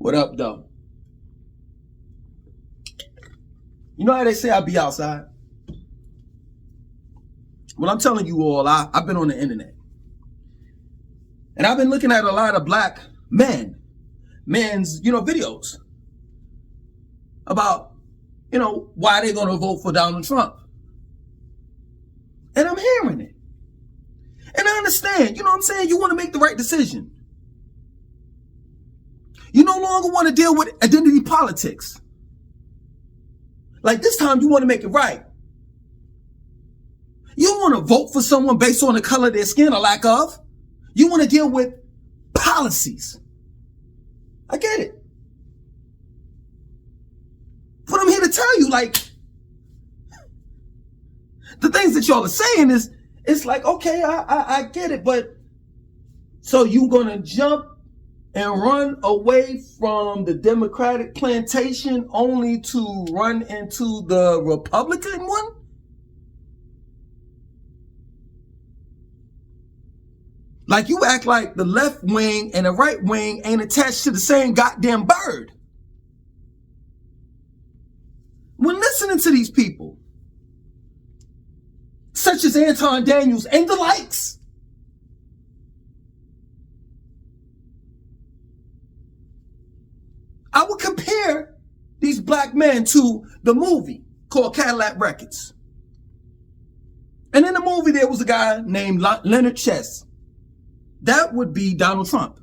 What up, though? You know how they say I be outside? Well, I'm telling you all, I've been on the internet. And I've been looking at a lot of black men's, videos about, why they're going to vote for Donald Trump. And I'm hearing it. And I understand, you want to make the right decision. You no longer want to deal with identity politics. Like this time you want to make it right. You don't want to vote for someone based on the color of their skin or lack of. You want to deal with policies. I get it. But I'm here to tell you, the things that y'all are saying is, it's like, okay, I get it, but so you gonna jump and run away from the Democratic plantation only to run into the Republican one? Like you act like the left wing and the right wing ain't attached to the same goddamn bird. When listening to these people, such as Anton Daniels and the likes, I would compare these black men to the movie called Cadillac Records. And in the movie, there was a guy named Leonard Chess. That would be Donald Trump.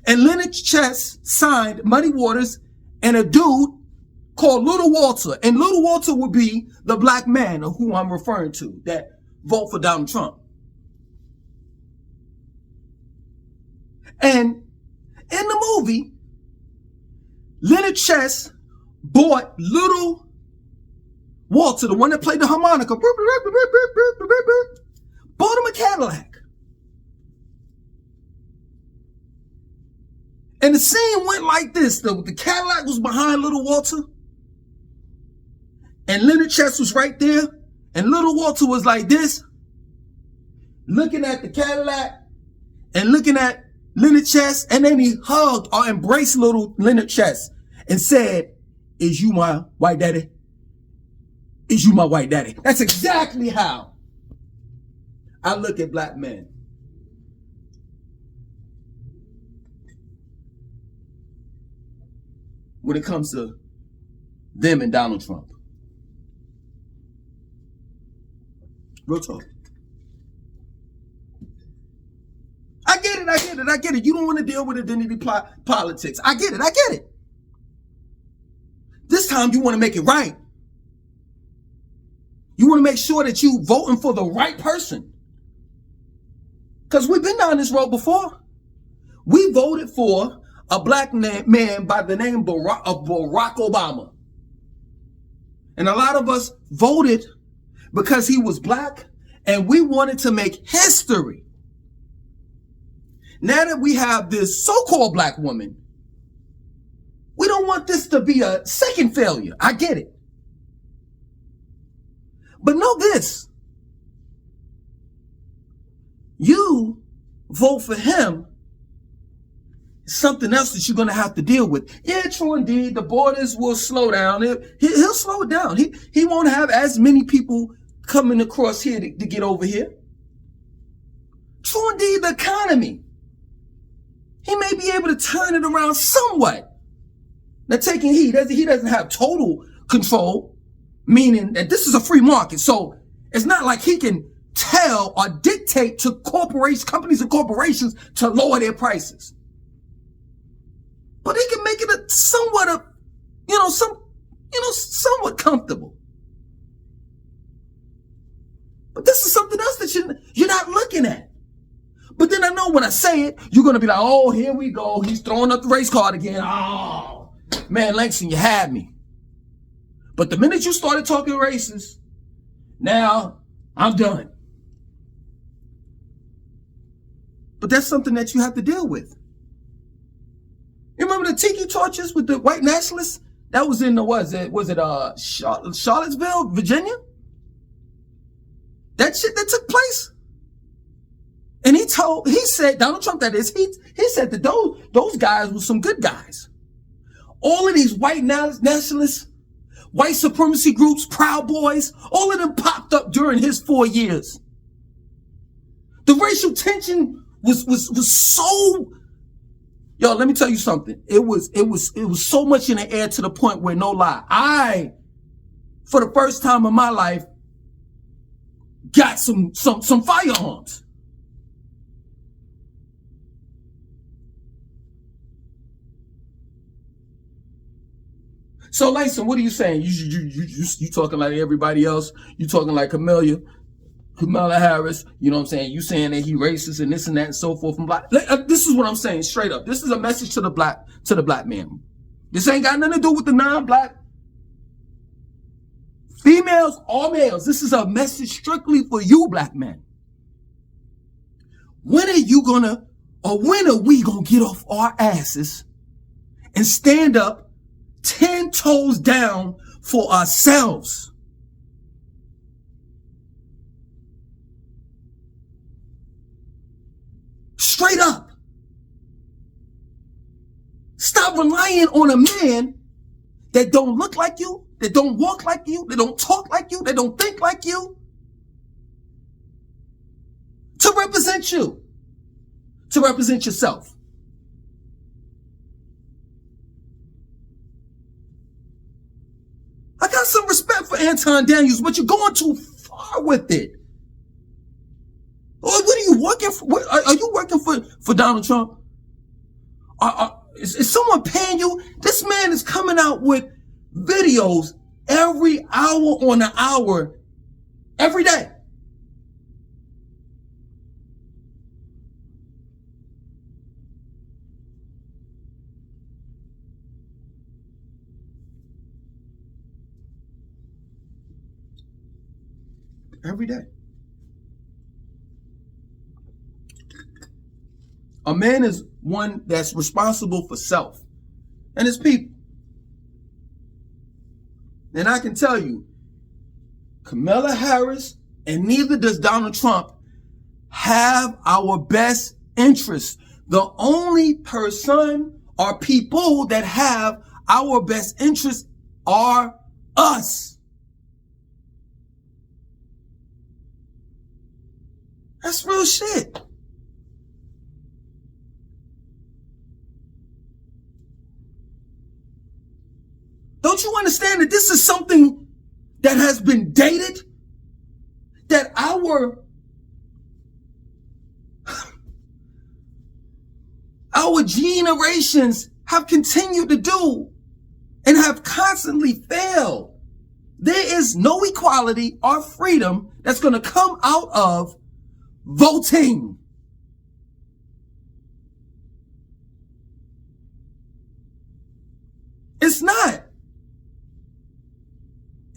And Leonard Chess signed Muddy Waters and a dude called Little Walter. And Little Walter would be the black man of who I'm referring to that vote for Donald Trump. And in the movie, Leonard Chess bought Little Walter, the one that played the harmonica, bought him a Cadillac. And the scene went like this. The Cadillac was behind Little Walter. And Leonard Chess was right there. And Little Walter was like this, looking at the Cadillac and looking at Leonard Chess. And then he hugged or embraced little Leonard Chess and said, "Is you my white daddy? Is you my white daddy?" That's exactly how I look at black men. When it comes to them and Donald Trump. Real talk. I get it. You don't want to deal with identity politics. I get it. This time you want to make it right. You want to make sure that you voting for the right person. Because we've been down this road before. We voted for a black man by the name of Barack Obama. And a lot of us voted because he was black and we wanted to make history. Now that we have this so-called black woman, we don't want this to be a second failure. I get it. But know this. You vote for him, something else that you're going to have to deal with. Yeah, true indeed. The borders will slow down. He'll slow it down. He won't have as many people coming across here to get over here. True indeed, the economy. He may be able to turn it around somewhat. Now, taking heed, he doesn't have total control, meaning that this is a free market. So it's not like he can tell or dictate to companies and corporations to lower their prices. But he can make it somewhat comfortable. But this is something else that you're not looking at. But then I know when I say it, you're going to be like, oh, here we go. He's throwing up the race card again. Oh, man, Langston, you had me. But the minute you started talking races, now I'm done. But that's something that you have to deal with. You remember the tiki torches with the white nationalists? That was in the, Charlottesville, Virginia? That shit that took place And he said, Donald Trump, that is, he said that those guys were some good guys. All of these white nationalists, white supremacy groups, Proud Boys, all of them popped up during his 4 years. The racial tension was so, yo, let me tell you something. It was so much in the air to the point where, no lie, for the first time in my life, got some firearms. So, Lason, what are you saying? You talking like everybody else? You talking like Kamala Harris? You know what I'm saying? You saying that he racist and this and that and so forth and black. This is what I'm saying straight up. This is a message to the black man. This ain't got nothing to do with the non-black females or males. This is a message strictly for you, black men. When are we gonna get off our asses and stand up 10 toes down for ourselves? Straight up. Stop relying on a man that don't look like you, that don't walk like you, that don't talk like you, that don't think like you, to represent you, to represent yourself. I got some respect for Anton Daniels, but you're going too far with it. What are you working for? Are you working for Donald Trump? Is someone paying you? This man is coming out with videos every hour on the hour, every day. Every day. A man is one that's responsible for self and his people. And I can tell you, Kamala Harris and neither does Donald Trump have our best interests. The only person or people that have our best interests are us. That's real shit. Don't you understand that this is something that has been dated? That our generations have continued to do and have constantly failed. There is no equality or freedom that's going to come out of voting. It's not.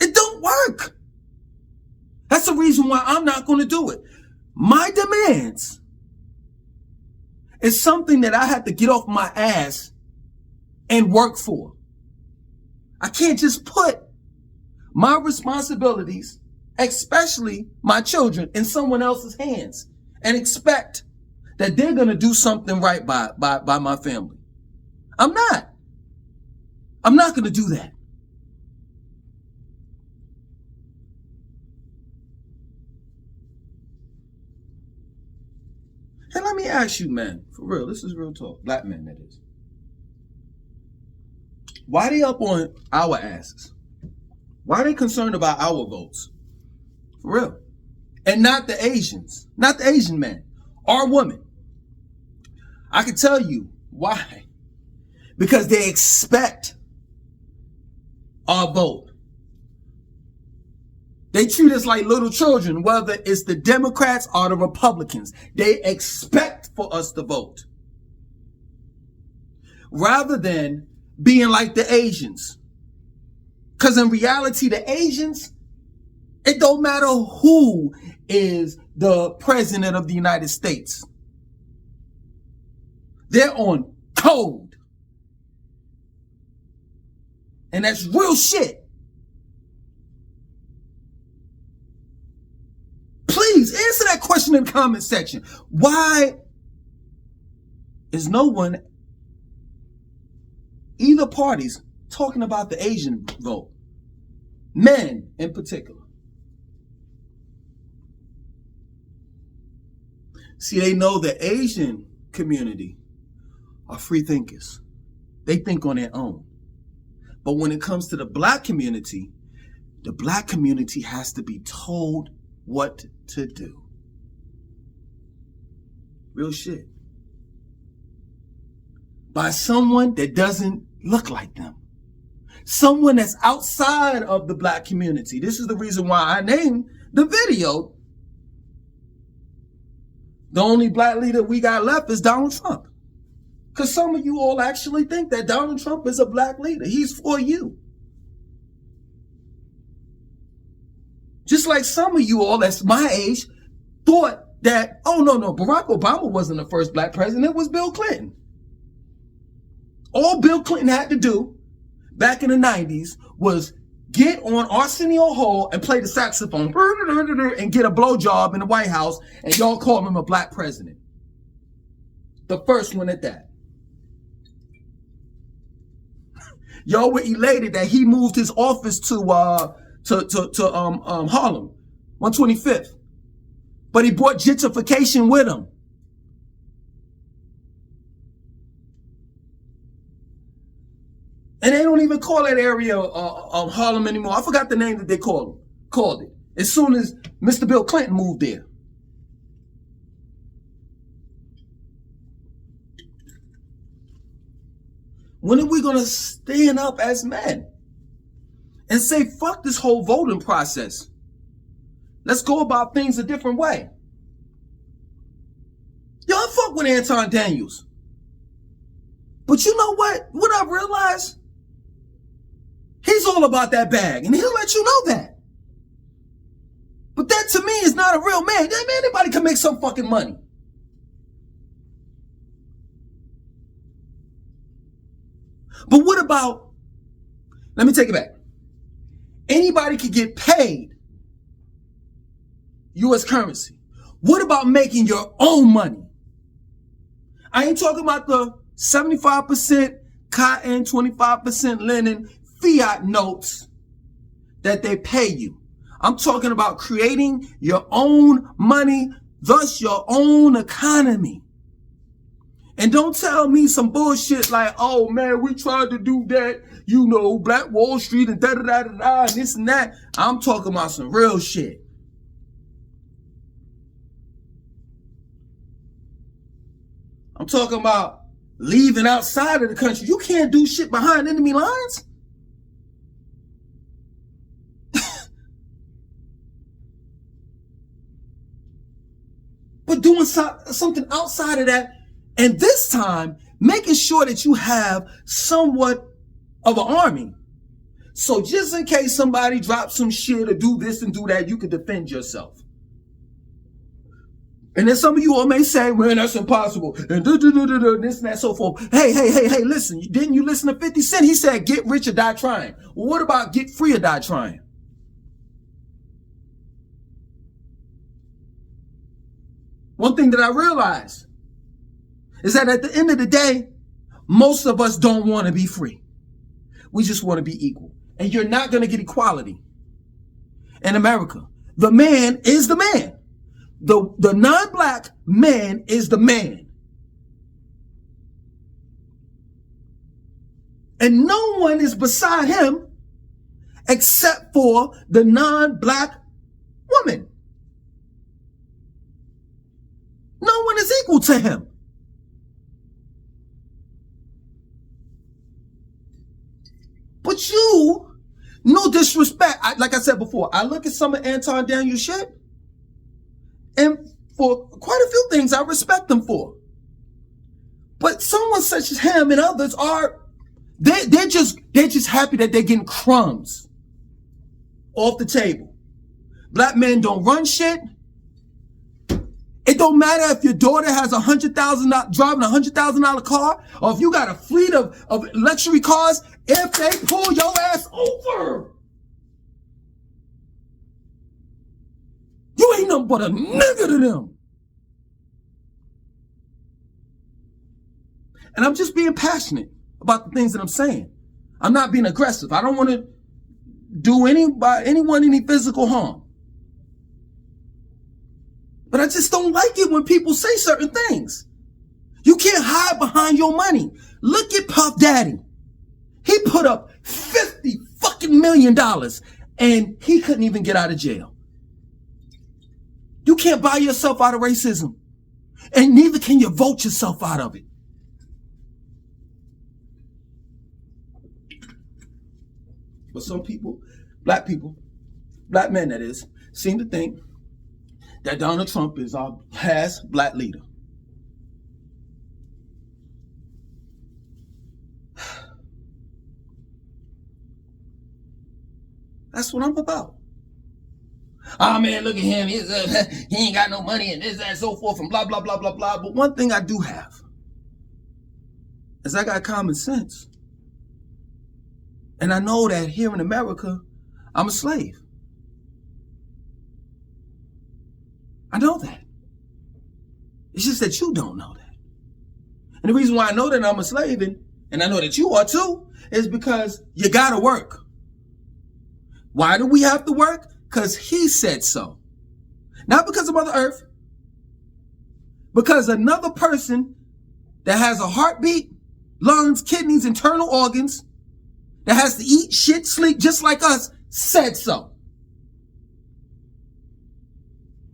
It don't work. That's the reason why I'm not going to do it. My demands is something that I have to get off my ass and work for. I can't just put my responsibilities, especially my children, in someone else's hands and expect that they're going to do something right by my family. I'm not. I'm not going to do that. And let me ask you, man, for real, this is real talk. Black men, that is. Why they up on our asses? Why are they concerned about our votes? For real. And not the Asians. Not the Asian man or woman. I can tell you why. Because they expect our vote. They treat us like little children, whether it's the Democrats or the Republicans. They expect for us to vote. Rather than being like the Asians. Because in reality, the Asians, it don't matter who is the president of the United States. They're on code. And that's real shit. Please answer that question question in the comment section. Why is no one, either parties, talking about the Asian vote? Men in particular. See, they know the Asian community are free thinkers. They think on their own. But when it comes to the black community has to be told what to do. Real shit. By someone that doesn't look like them. Someone that's outside of the black community. This is the reason why I named the video, the only black leader we got left is Donald Trump. Because some of you all actually think that Donald Trump is a black leader. He's for you. Just like some of you all that's my age thought that, oh, no, Barack Obama wasn't the first black president. It was Bill Clinton. All Bill Clinton had to do back in the 90s was get on Arsenio Hall and play the saxophone and get a blowjob in the White House, and y'all call him a black president. The first one at that. Y'all were elated that he moved his office to Harlem, 125th. But he brought gentrification with him. And they don't even call that area Harlem anymore. I forgot the name that they called it. As soon as Mr. Bill Clinton moved there. When are we going to stand up as men and say, fuck this whole voting process? Let's go about things a different way. Yo, I fuck with Anton Daniels. But you know what? What I realized? He's all about that bag, and he'll let you know that. But that to me is not a real man. Anybody can make some fucking money. But what about, let me take it back. Anybody can get paid U.S. currency. What about making your own money? I ain't talking about the 75% cotton, 25% linen, fiat notes that they pay you. I'm talking about creating your own money, thus your own economy. And don't tell me some bullshit like, oh man, we tried to do that, Black Wall Street and da-da-da-da-da and this and that. I'm talking about some real shit. I'm talking about leaving outside of the country. You can't do shit behind enemy lines. But doing something outside of that, and this time, making sure that you have somewhat of an army. So just in case somebody drops some shit or do this and do that, you can defend yourself. And then some of you all may say, man, that's impossible. And this and that, so forth. Hey, listen. Didn't you listen to 50 Cent? He said, get rich or die trying. Well, what about get free or die trying? One thing that I realized is that at the end of the day, most of us don't want to be free. We just want to be equal. And you're not going to get equality in America. The man is the man. The non-black man is the man. And no one is beside him except for the non-black woman. No one is equal to him. But you, no disrespect. Like I said before, I look at some of Anton Daniels' shit, and for quite a few things I respect them for. But someone such as him and others they're just happy that they're getting crumbs off the table. Black men don't run shit. It don't matter if your daughter has driving $100,000 car, or if you got a fleet of luxury cars. If they pull your ass over, you ain't nothing but a nigga to them. And I'm just being passionate about the things that I'm saying. I'm not being aggressive. I don't want to do anyone any physical harm. But I just don't like it when people say certain things. You can't hide behind your money. Look at Puff Daddy. He put up $50 fucking million and he couldn't even get out of jail. You can't buy yourself out of racism. And neither can you vote yourself out of it. But some people, black men that is, seem to think that Donald Trump is our last black leader. That's what I'm about. Oh man, look at him. He ain't got no money and this, that, and so forth, and blah, blah, blah, blah, blah. But one thing I do have is I got common sense. And I know that here in America, I'm a slave. I know that. It's just that you don't know that. And the reason why I know that I'm a slave, and I know that you are too, is because you gotta work. Why do we have to work? Because he said so. Not because of Mother Earth. Because another person that has a heartbeat, lungs, kidneys, internal organs, that has to eat, shit, sleep just like us, said so.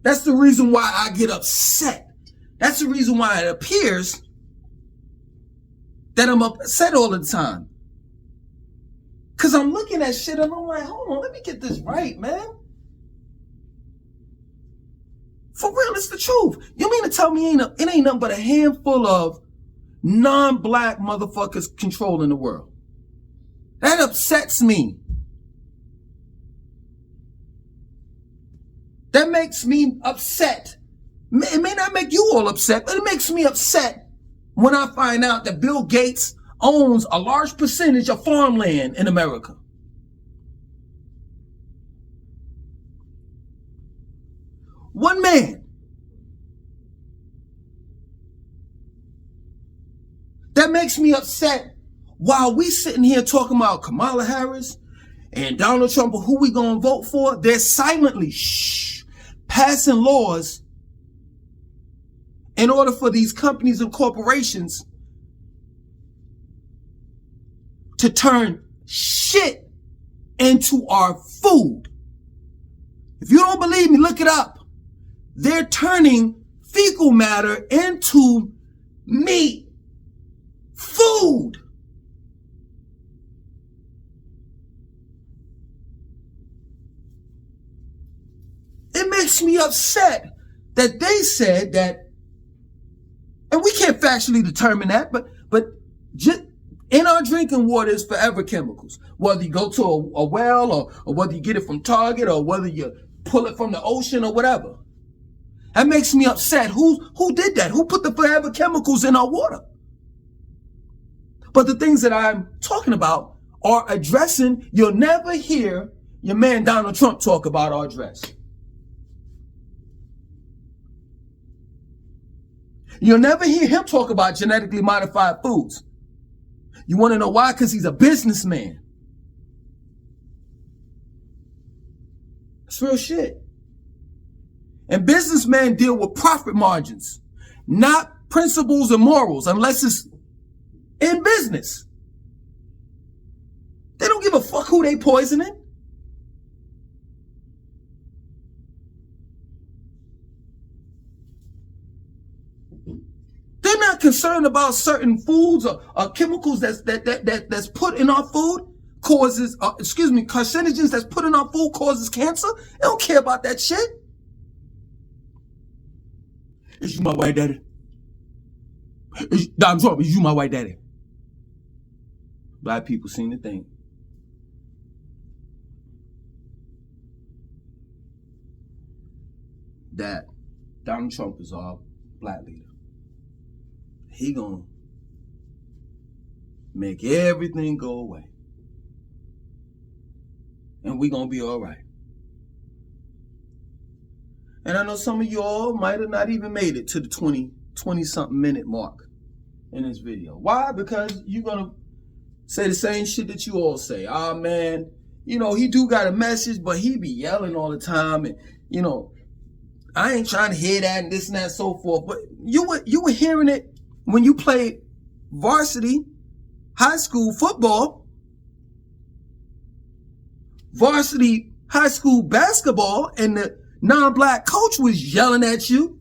That's the reason why I get upset. That's the reason why it appears that I'm upset all the time. Because I'm looking at shit and I'm like, hold on, let me get this right, man. For real, it's the truth. You mean to tell me it ain't nothing but a handful of non-black motherfuckers controlling the world? That upsets me. That makes me upset. It may not make you all upset, but it makes me upset when I find out that Bill Gates owns a large percentage of farmland in America. One man. That makes me upset while we sitting here talking about Kamala Harris and Donald Trump, who we gonna vote for. They're silently passing laws in order for these companies and corporations to turn shit into our food. If you don't believe me, look it up. They're turning fecal matter into meat, food. It makes me upset that they said that, and we can't factually determine that, but just in our drinking water is forever chemicals. Whether you go to a well or whether you get it from Target or whether you pull it from the ocean or whatever. That makes me upset. Who did that? Who put the forever chemicals in our water? But the things that I'm talking about are addressing, you'll never hear your man Donald Trump talk about or address. You'll never hear him talk about genetically modified foods. You want to know why? Because he's a businessman. That's real shit. And businessmen deal with profit margins, not principles and morals, unless it's in business. They don't give a fuck who they poisoning. They're not concerned about certain foods or chemicals that's put in our food causes, carcinogens that's put in our food causes cancer. They don't care about that shit. Is you my white daddy? Donald Trump, is you my white daddy? Black people seem to think that Donald Trump is our black leader. He gonna make everything go away. And we gonna be all right. And I know some of y'all might have not even made it to the 20-something minute mark. in this video. Why? Because you're going to say the same shit that you all say. Ah, man, you know, he do got a message, but he be yelling all the time. And, you know, I ain't trying to hear that and this and that and so forth. But you were hearing it when you played varsity high school football, varsity high school basketball, and the non-black coach was yelling at you.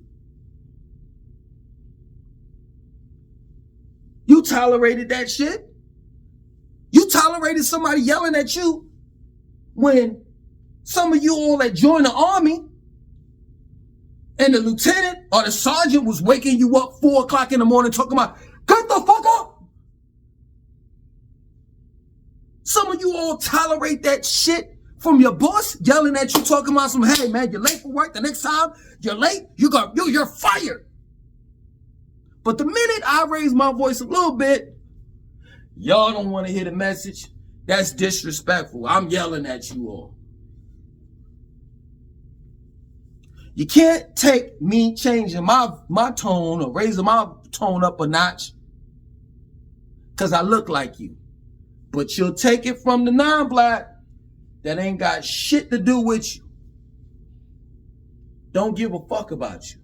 You tolerated that shit. You tolerated somebody yelling at you when some of you all that joined the army and the lieutenant or the sergeant was waking you up 4 o'clock in the morning talking about, get the fuck up. Some of you all tolerate that shit from your boss yelling at you talking about some, hey man, you're late for work. The next time you're late, you're fired. But the minute I raise my voice a little bit, y'all don't want to hear the message. That's disrespectful. I'm yelling at you all. You can't take me changing my tone or raising my tone up a notch because I look like you. But you'll take it from the non-black that ain't got shit to do with you. Don't give a fuck about you.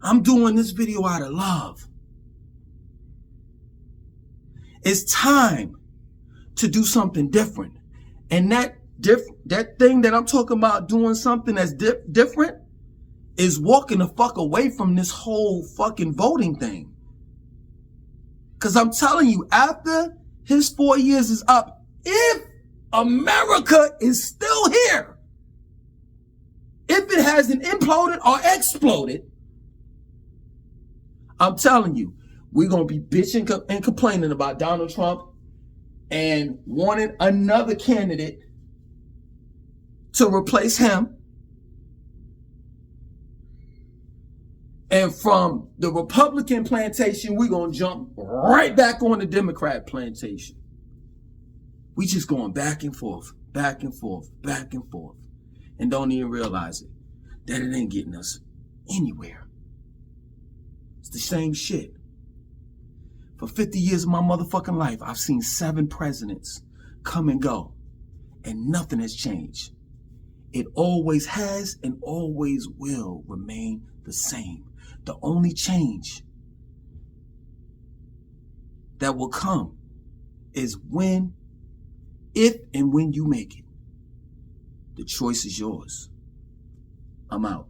I'm doing this video out of love. It's time to do something different. And that thing that I'm talking about, doing something that's different, is walking the fuck away from this whole fucking voting thing. Because I'm telling you, after his 4 years is up, if America is still here, if it hasn't imploded or exploded, I'm telling you, we're going to be bitching and complaining about Donald Trump and wanting another candidate to replace him. And from the Republican plantation, we're going to jump right back on the Democrat plantation. We just going back and forth, back and forth, back and forth. And don't even realize it, that it ain't getting us anywhere. It's the same shit. For 50 years of my motherfucking life, I've seen 7 presidents come and go, and nothing has changed. It always has and always will remain the same. The only change that will come is if and when you make it. The choice is yours. I'm out.